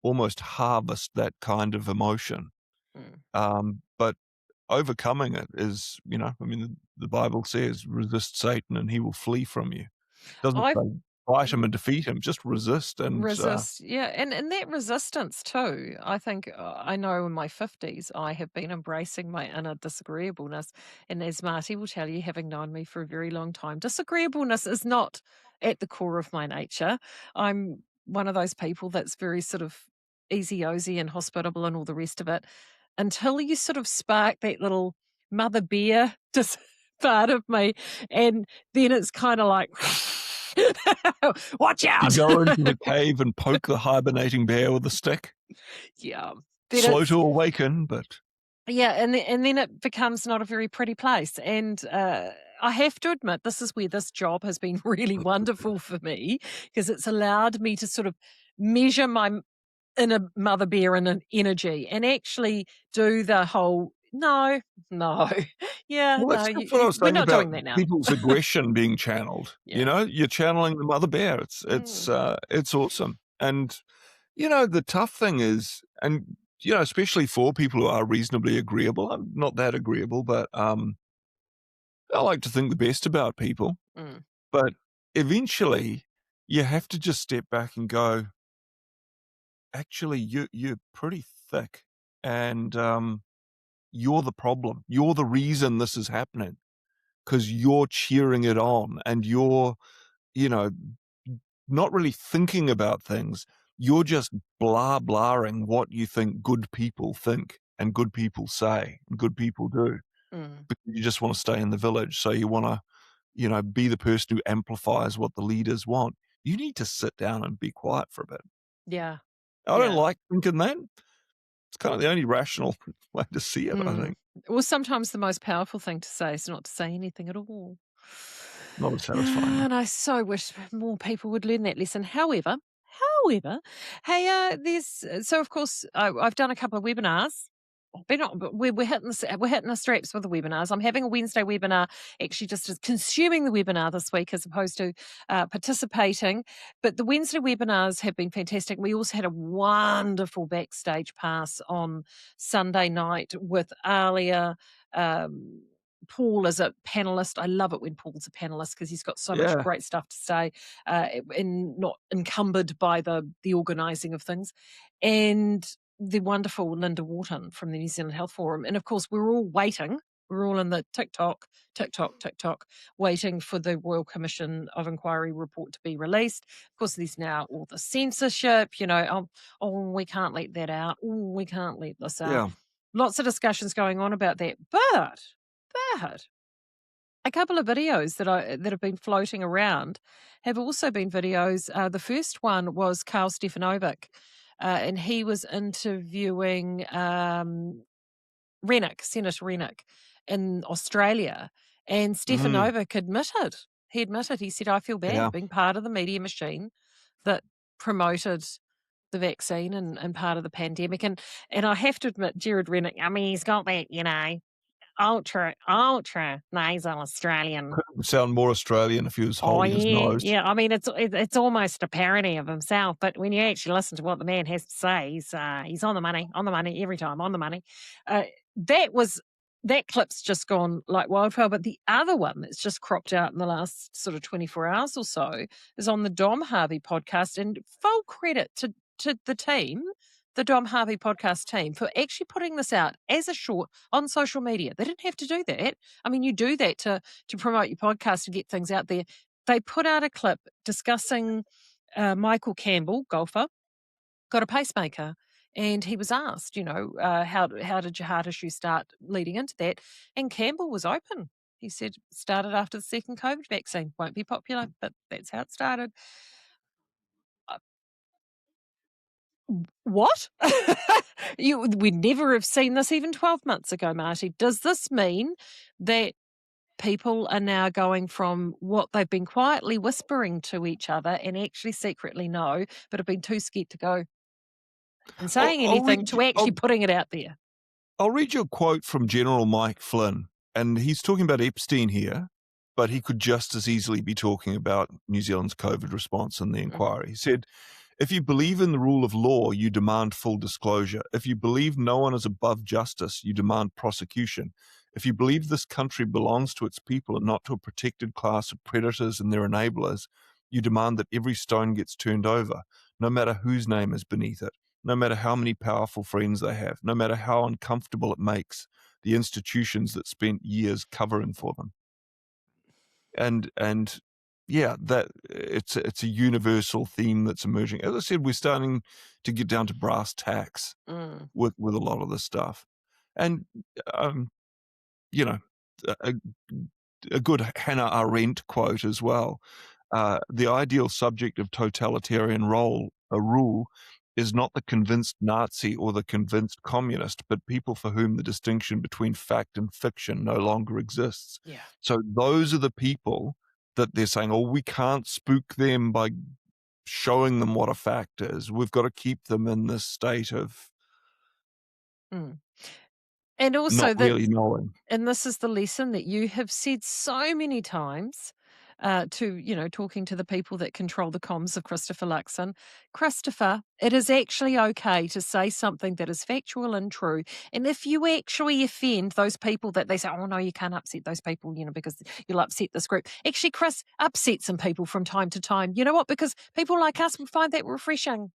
almost harvest that kind of emotion. But overcoming it is, the Bible says, resist Satan and he will flee from you. It doesn't say fight him and defeat him, just resist. And yeah. And that resistance too, I think, I know in my 50s, I have been embracing my inner disagreeableness. And as Marty will tell you, having known me for a very long time, disagreeableness is not at the core of my nature. I'm one of those people that's very sort of easy-ozy and hospitable and all the rest of it, until you sort of spark that little mother bear just part of me. And then it's kind of like, watch out. You go into the cave and poke the hibernating bear with a stick. Yeah. Slow to awaken, but... Yeah, and then it becomes not a very pretty place. And I have to admit, this is where this job has been really wonderful for me, because it's allowed me to sort of measure my inner mother bear and an energy and actually do the whole, no. Yeah, well, that's no, what I was saying not about doing that now. people's aggression being channeled. Yeah. You're channeling the mother bear. It's awesome. And, the tough thing is, and, especially for people who are reasonably agreeable, I'm not that agreeable, but I like to think the best about people. But eventually, you have to just step back and go, actually, you're pretty thick, and you're the problem. You're the reason this is happening because you're cheering it on, and you're, you know, not really thinking about things. You're just blaring what you think good people think and good people say and good people do. Mm. Because you just want to stay in the village. So you want to, be the person who amplifies what the leaders want. You need to sit down and be quiet for a bit. Yeah. I don't Yeah. like thinking that. It's kind of the only rational way to see it, I Mm. think. Well, sometimes the most powerful thing to say is not to say anything at all. Not as satisfying. And I so wish more people would learn that lesson. However, hey, so of course I've done a couple of webinars. But we're hitting the straps with the webinars. I'm having a Wednesday webinar, actually just as consuming the webinar this week as opposed to participating. But the Wednesday webinars have been fantastic. We also had a wonderful backstage pass on Sunday night with Alia. Paul is a panelist. I love it when Paul's a panelist because he's got so much Yeah. great stuff to say, and not encumbered by the organising of things. And the wonderful Linda Wharton from the New Zealand Health Forum. And of course, we're all waiting. We're all in the TikTok, waiting for the Royal Commission of Inquiry report to be released. Of course, there's now all the censorship, we can't let that out. Oh, we can't let this out. Yeah. Lots of discussions going on about that. But a couple of videos that have been floating around have also been videos. The first one was Karl Stefanovic, and he was interviewing Senator Rennick in Australia. And Stefanovic admitted, he said, I feel bad Yeah. being part of the media machine that promoted the vaccine and part of the pandemic. And I have to admit, Jared Rennick, I mean, he's got that, ultra nasal Australian. Could sound more Australian if he was holding his nose. Yeah. I mean, it's almost a parody of himself. But when you actually listen to what the man has to say, he's on the money every time, on the money. That clip's just gone like wildfire. But the other one that's just cropped out in the last sort of 24 hours or so is on the Dom Harvey podcast. And full credit to the team, the Dom Harvey podcast team, for actually putting this out as a short on social media. They didn't have to do that. I mean, you do that to promote your podcast and get things out there. They put out a clip discussing Michael Campbell, golfer, got a pacemaker. And he was asked, how did your heart issue start leading into that? And Campbell was open. He said, started after the second COVID vaccine. Won't be popular, but that's how it started. What? We'd never have seen this even 12 months ago, Marty. Does this mean that people are now going from what they've been quietly whispering to each other and actually secretly know, but have been too scared to go and saying anything to actually putting it out there? I'll read you a quote from General Mike Flynn, and he's talking about Epstein here, but he could just as easily be talking about New Zealand's COVID response in the inquiry. He said, if you believe in the rule of law, you demand full disclosure. If you believe no one is above justice, you demand prosecution. If you believe this country belongs to its people and not to a protected class of predators and their enablers, you demand that every stone gets turned over, no matter whose name is beneath it, no matter how many powerful friends they have, no matter how uncomfortable it makes the institutions that spent years covering for them. And yeah, that it's a universal theme that's emerging. As I said, we're starting to get down to brass tacks with a lot of this stuff, and a good Hannah Arendt quote as well. The ideal subject of totalitarian rule is not the convinced Nazi or the convinced communist, but people for whom the distinction between fact and fiction no longer exists. Yeah. So those are the people that they're saying, oh, we can't spook them by showing them what a fact is. We've got to keep them in this state of and also not really knowing. And this is the lesson that you have said so many times talking to the people that control the comms of Christopher Luxon. Christopher, it is actually okay to say something that is factual and true. And if you actually offend those people that they say, oh no, you can't upset those people, because you'll upset this group. Actually, Chris, upset some people from time to time. You know what? Because people like us will find that refreshing.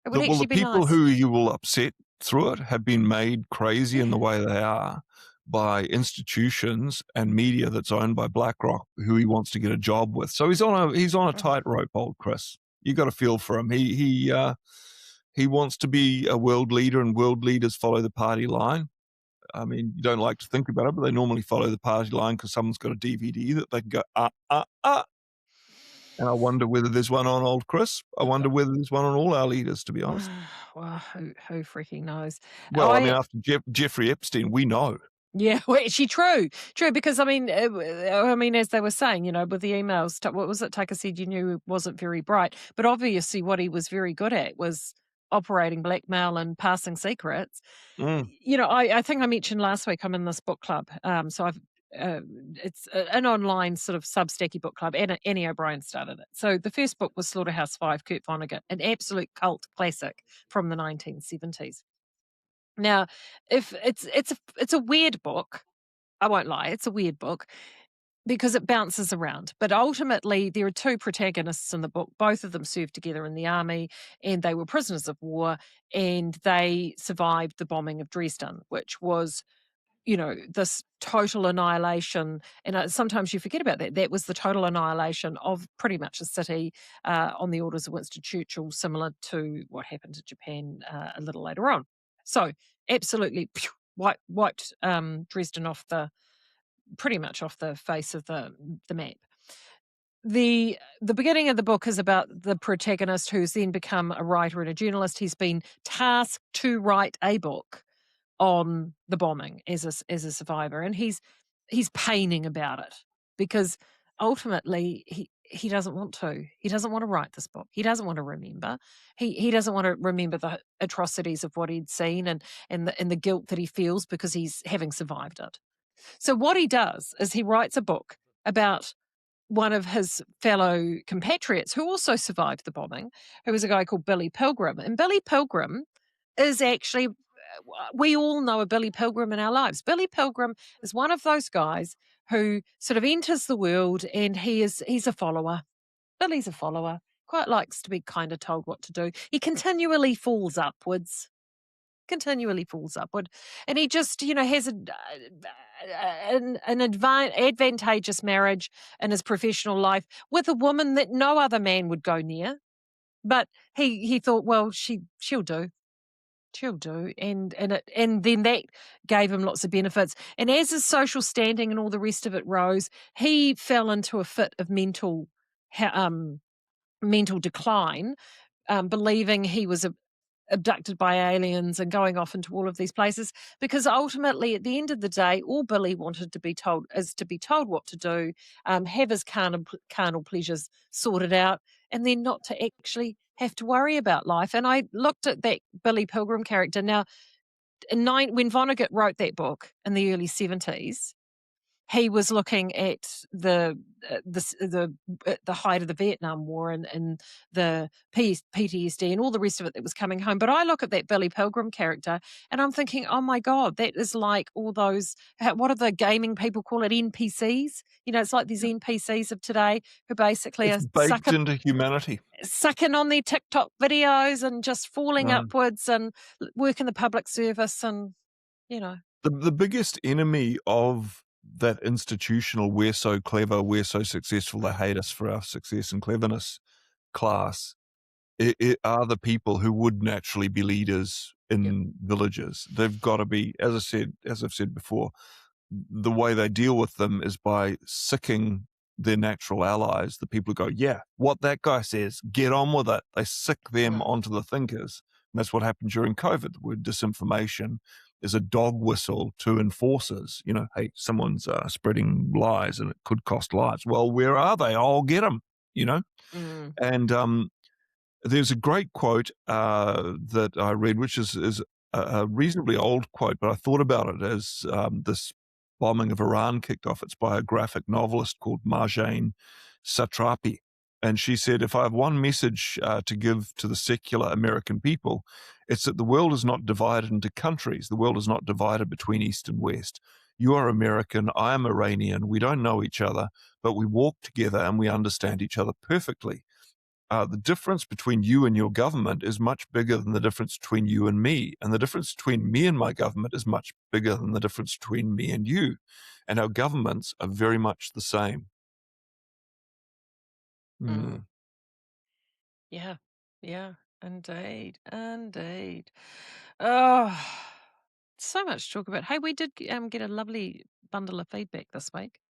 It would Well, the actually be people nice. who you will upset through it have been made crazy in the way they are by institutions and media that's owned by BlackRock, who he wants to get a job with. So he's on a tightrope, old Chris. You got to feel for him. He wants to be a world leader, and world leaders follow the party line. I mean, you don't like to think about it, but they normally follow the party line because someone's got a DVD that they can go, And I wonder whether there's one on old Chris. I wonder whether there's one on all our leaders, to be honest. Well, who freaking knows? Well, I mean, after Jeffrey Epstein, we know. Yeah, well, actually, true, because I mean, as they were saying, with the emails, what was it? Tucker said you knew wasn't very bright, but obviously, what he was very good at was operating blackmail and passing secrets. I think I mentioned last week I'm in this book club, so I've. It's an online sort of Substacky book club. Annie O'Brien started it. So the first book was Slaughterhouse-Five, Kurt Vonnegut, an absolute cult classic from the 1970s. Now, if it's a weird book, I won't lie, it's a weird book because it bounces around. But ultimately, there are two protagonists in the book. Both of them served together in the army, and they were prisoners of war, and they survived the bombing of Dresden, which was, this total annihilation. And sometimes you forget about that. That was the total annihilation of pretty much a city on the orders of Winston Churchill, similar to what happened to Japan a little later on. So absolutely wiped Dresden pretty much off the face of the map. The beginning of the book is about the protagonist, who's then become a writer and a journalist. He's been tasked to write a book on the bombing as a survivor, and he's paining about it because ultimately he doesn't want to. He doesn't want to write this book. He doesn't want to remember. He doesn't want to remember the atrocities of what he'd seen and the guilt that he feels because he's having survived it. So what he does is he writes a book about one of his fellow compatriots who also survived the bombing, who was a guy called Billy Pilgrim. And Billy Pilgrim is actually, we all know a Billy Pilgrim in our lives. Billy Pilgrim is one of those guys who sort of enters the world, and he's a follower. Billy's a follower, quite likes to be kind of told what to do. He continually falls upwards. And he just, has an advantageous marriage in his professional life with a woman that no other man would go near. But he thought, well, she'll do. And then that gave him lots of benefits. And as his social standing and all the rest of it rose, he fell into a fit of mental decline, believing he was abducted by aliens and going off into all of these places, because ultimately at the end of the day, all Billy wanted to be told what to do, have his carnal pleasures sorted out, and then not to actually have to worry about life. And I looked at that Billy Pilgrim character. Now, when Vonnegut wrote that book in the early 70s, he was looking at the height of the Vietnam War and the PTSD and all the rest of it that was coming home. But I look at that Billy Pilgrim character and I'm thinking, oh my God, that is like all those, what do the gaming people call it, NPCs? It's like these NPCs of today who basically It's are baked into humanity. sucking on their TikTok videos and just falling upwards and working the public service and, The biggest enemy of that institutional, we're so clever, we're so successful, they hate us for our success and cleverness class, it are the people who would naturally be leaders in villages. They've got to be, as I've said before, the way they deal with them is by sicking their natural allies, the people who go, yeah, what that guy says, get on with it. They sick them onto the thinkers. And that's what happened during COVID, where disinformation is a dog whistle to enforcers. Hey, someone's spreading lies and it could cost lives. Well, where are they? I'll get them, And there's a great quote that I read, which is a reasonably old quote, but I thought about it as this bombing of Iran kicked off. It's by a graphic novelist called Marjane Satrapi. And she said, if I have one message to give to the secular American people, it's that the world is not divided into countries. The world is not divided between East and West. You are American, I am Iranian. We don't know each other, but we walk together and we understand each other perfectly. The difference between you and your government is much bigger than the difference between you and me. And the difference between me and my government is much bigger than the difference between me and you. And our governments are very much the same. Mm. Yeah, yeah, indeed, indeed. Oh, so much to talk about. Hey, we did get a lovely bundle of feedback this week.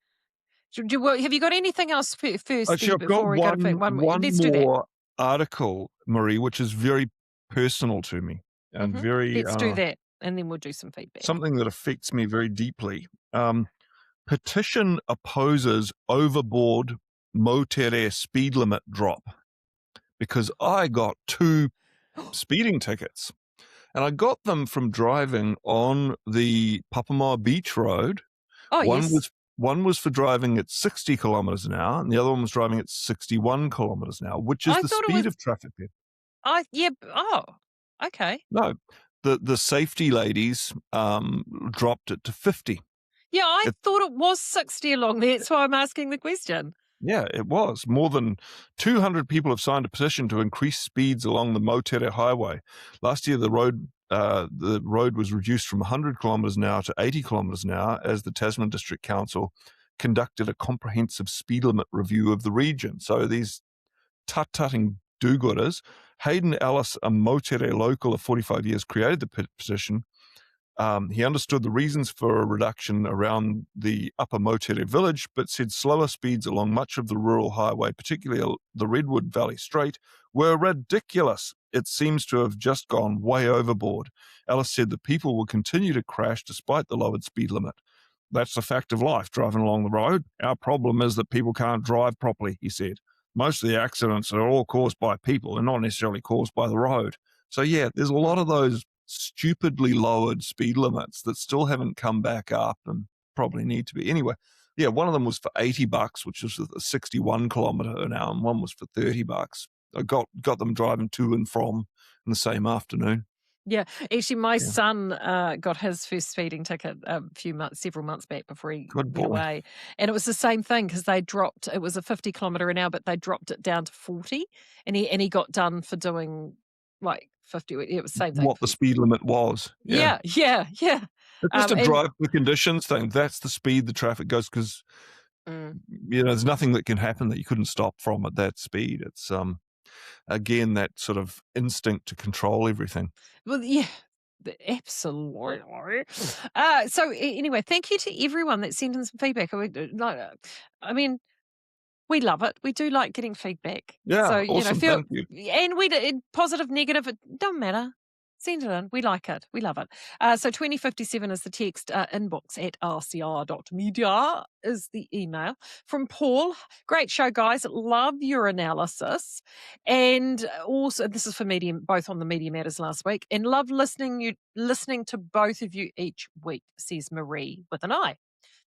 Have you got anything else first Actually, I've got before we go to one Let's do that. more article, Marie, which is very personal to me and very Let's do that, and then we'll do some feedback. something that affects me very deeply. Petition opposes overboard Motere speed limit drop because I got 2 speeding tickets. And I got them from driving on the Papamoa Beach Road. Oh, yes. One was for driving at 60 kilometers an hour, and the other one was driving at 61 kilometers an hour, which is the speed of traffic there. Okay. No, the safety ladies dropped it to 50. Yeah, I thought it was 60 along there. That's why I'm asking the question. Yeah, it was. More than 200 people have signed a petition to increase speeds along the Motere Highway. Last year, the road was reduced from 100 kilometres an hour to 80 kilometres an hour as the Tasman District Council conducted a comprehensive speed limit review of the region. So these tut-tutting do-gooders, Hayden Ellis, a Motere local of 45 years, created the petition. He understood the reasons for a reduction around the upper Motere village, but said slower speeds along much of the rural highway, particularly the Redwood Valley Straight, were ridiculous. It seems to have just gone way overboard. Ellis said that people will continue to crash despite the lowered speed limit. That's a fact of life, driving along the road. Our problem is that people can't drive properly, he said. Most of the accidents are all caused by people and not necessarily caused by the road. So yeah, there's a lot of those stupidly lowered speed limits that still haven't come back up and probably need to be. Anyway, yeah, one of them was for $80, which was a 61 kilometer an hour, and one was for $30. I got them driving to and from in the same afternoon. Yeah, actually, my son got his first speeding ticket several months back before he went away, and it was the same thing because they dropped. It was a 50 kilometer an hour, but they dropped it down to 40, and he got done for doing like 50. It was the same thing. What the speed limit was. Yeah. It's just a drive the conditions thing. That's the speed the traffic goes because there's nothing that can happen that you couldn't stop from at that speed. It's again that sort of instinct to control everything. Well, yeah. Absolutely. So anyway, thank you to everyone that sent in some feedback. I mean, we love it. We do like getting feedback. Yeah, so awesome. Thank you. And positive, negative, it don't matter. Send it in. We like it. We love it. So 2057 is the text. Inbox at rcr.media is the email. From Paul, great show, guys. Love your analysis. And also, this is for Medium, both on the Media Matters last week. And love listening to both of you each week, says Marie with an I.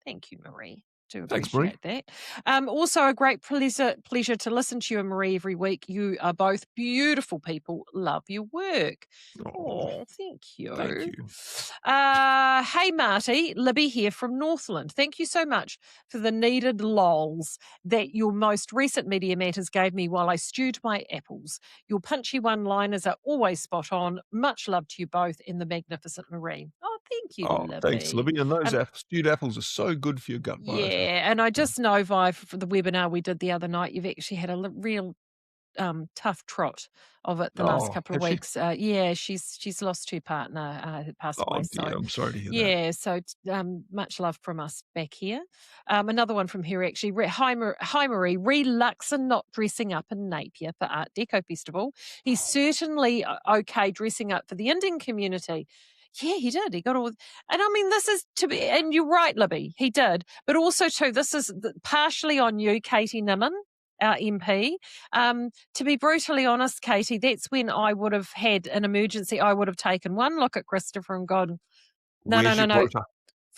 Thank you, Marie. Do appreciate that. Also, a great pleasure to listen to you and Marie every week. You are both beautiful people. Love your work. Oh, thank you. Thank you. Hey, Marty, Libby here from Northland. Thank you so much for the needed lols that your most recent Media Matters gave me while I stewed my apples. Your punchy one-liners are always spot on. Much love to you both in the magnificent Marie. Oh, thank you, Libby. Thanks, Libby. And those stewed apples are so good for your gut biota. Yeah, and I just know, Vi, for the webinar we did the other night, you've actually had a real tough trot of it the last couple of weeks. She's lost her partner, who passed away. Dear, so I'm sorry to hear that. Yeah, so much love from us back here. Another one from here, actually. Hi, Marie. Re Luxon not dressing up in Napier for Art Deco Festival. He's certainly okay dressing up for the Indian community. Yeah, he did. He got all, and I mean, this is to be, and you're right, Libby, he did. But also, too, this is partially on you, Katie Nimmin, our MP. To be brutally honest, Katie, that's when I would have had an emergency. I would have taken one look at Christopher and gone, no.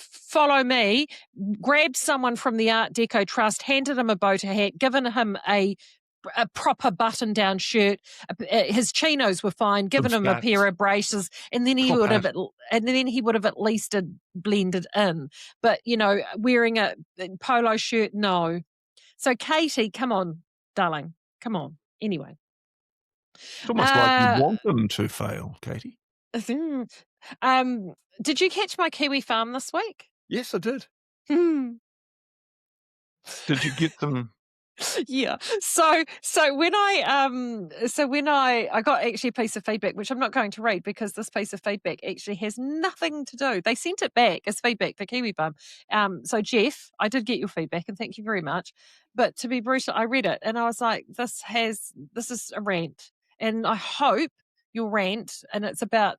follow me, grabbed someone from the Art Deco Trust, handed him a boater hat, given him a proper button-down shirt. His chinos were fine. Given him a pair of braces, and then he would have, at least blended in. But wearing a polo shirt, no. So Katie, come on, darling, come on. Anyway, It's almost like you want them to fail, Katie. Did you catch my Kiwi farm this week? Yes, I did. Hmm. Did you get them? Yeah. So when I got actually a piece of feedback, which I'm not going to read because this piece of feedback actually has nothing to do. They sent it back as feedback for Kiwi Bum. So Jeff, I did get your feedback and thank you very much. But to be brutal, I read it and I was like, this is a rant. And I hope your rant, and it's about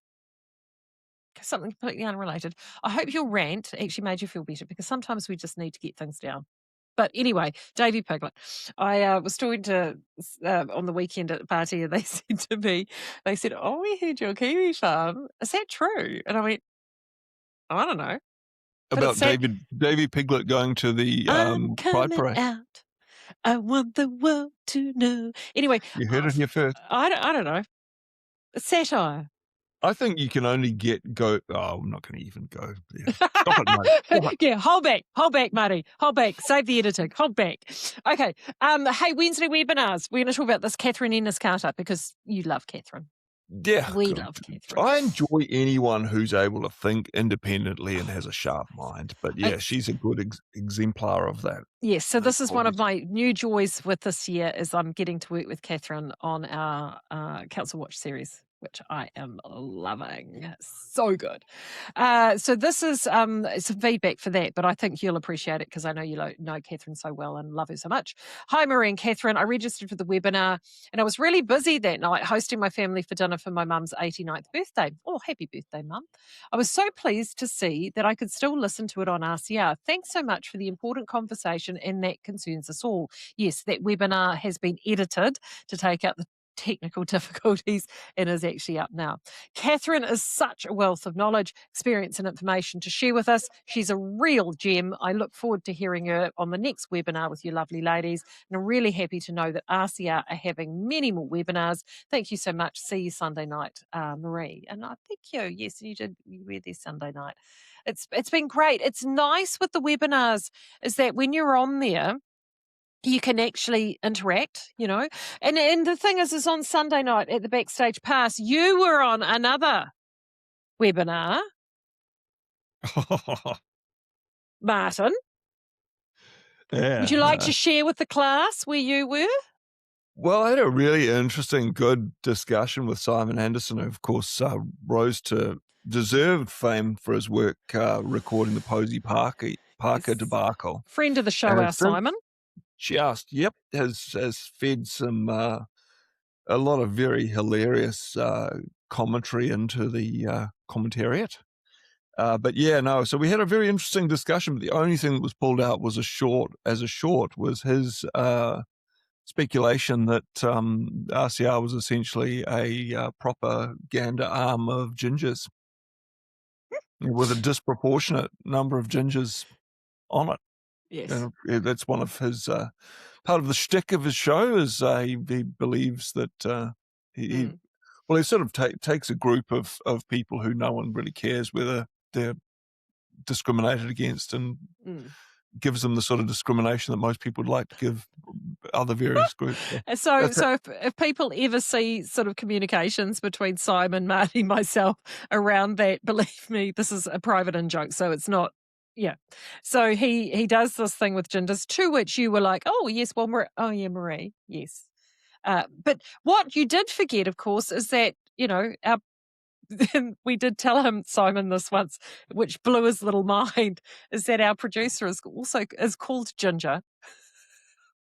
something completely unrelated. I hope your rant actually made you feel better because sometimes we just need to get things down. But anyway, Davy Piglet, I was talking to on the weekend at the party, and they said, "Oh, we heard your Kiwi farm. Is that true?" And I went, "I don't know." About Davy Piglet going to the Pride Parade. Out. I want the world to know. Anyway, you heard it here first. I don't know. It's satire. I think you can only Oh, I'm not going to even go there. Stop it, mate. Yeah, hold back, Marty. Hold back. Save the editing. Hold back. Okay. Hey, Wednesday webinars. We're going to talk about this Catherine Ennis-Carter because you love Catherine. Yeah. We love Catherine. I enjoy anyone who's able to think independently and has a sharp mind. But yeah, she's a good exemplar of that. Yes, so this is one of my new joys with this year is I'm getting to work with Catherine on our Council Watch series, which I am loving. So good. So this is some feedback for that, but I think you'll appreciate it because I know you know Catherine so well and love her so much. Hi, Marie and Catherine. I registered for the webinar and I was really busy that night hosting my family for dinner for my mum's 89th birthday. Oh, happy birthday, Mum. I was so pleased to see that I could still listen to it on RCR. Thanks so much for the important conversation, and that concerns us all. Yes, that webinar has been edited to take out the technical difficulties and is actually up now. Catherine is such a wealth of knowledge, experience and information to share with us. She's a real gem. I look forward to hearing her on the next webinar with you lovely ladies, and I'm really happy to know that RCR are having many more webinars. Thank you so much. See you Sunday night, Marie. And I thank you. Yes, you were there Sunday night. It's been great. It's nice with the webinars is that when you're on there, you can actually interact, And the thing is on Sunday night at the Backstage Pass, you were on another webinar. Martin. Yeah. Would you like to share with the class where you were? Well, I had a really interesting, good discussion with Simon Anderson, who, of course, rose to deserved fame for his work recording the Posey Parker debacle. Friend of the show, our Simon. Just, yep, has fed some a lot of very hilarious commentary into the commentariat. But yeah, no, so we had a very interesting discussion, but the only thing that was pulled out was a short was his speculation that RCR was essentially a propaganda arm of gingers with a disproportionate number of gingers on it. Yes. That's one of his part of the shtick of his show is he believes that he sort of takes a group of people who no one really cares whether they're discriminated against and gives them the sort of discrimination that most people would like to give other various groups. So if people ever see sort of communications between Simon, Marty, myself around that, believe me, this is a private in-joke, so it's not. Yeah. So he does this thing with genders, to which you were like, oh, yes, well, Marie, yes. But what you did forget, of course, is that, we did tell him, Simon, this once, which blew his little mind, is that our producer is called Ginger.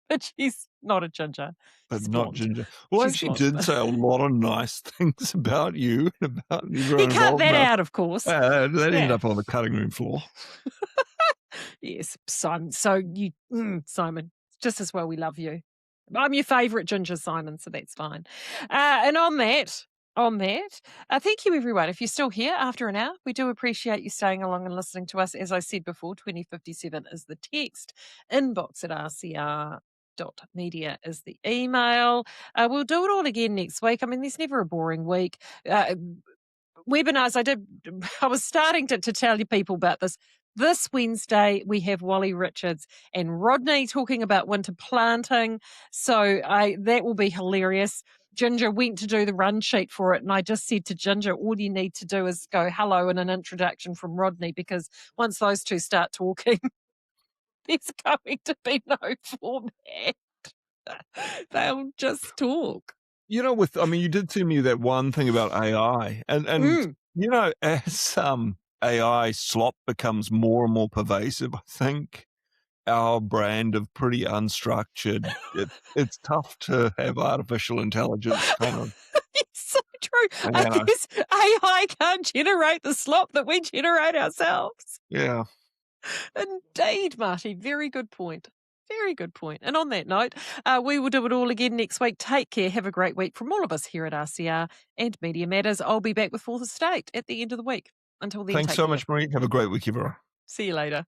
But she's not a ginger. But she's not blonde. Ginger. Well, she did say a lot of nice things about you and about everyone. He cut that out, of course. That ended up on the cutting room floor. Yes, Simon. So Simon, just as well we love you. I'm your favourite Ginger, Simon, so that's fine. And on that, On that, thank you, everyone. If you're still here after an hour, we do appreciate you staying along and listening to us. As I said before, 2057 is the text, inbox at rcr.media is the email. We'll do it all again next week. I mean, there's never a boring week. Webinars, I was starting to tell you people about this. This Wednesday, we have Wally Richards and Rodney talking about winter planting. So that will be hilarious. Ginger went to do the run sheet for it, and I just said to Ginger, all you need to do is go hello and an introduction from Rodney, because once those two start talking, there's going to be no format. They'll just talk. You know, you did tell me that one thing about AI, and you know, as AI slop becomes more and more pervasive, I think our brand of pretty unstructured, it's tough to have artificial intelligence kind of. It's so true. I Yeah. guess AI can't generate the slop that we generate ourselves. Yeah. Indeed, Marty. Very good point. Very good point. And on that note, we will do it all again next week. Take care. Have a great week from all of us here at RCR and Media Matters. I'll be back with Fourth Estate at the end of the week. Until then, Thanks take so care. much, Marie. Have a great week, everyone. See you later.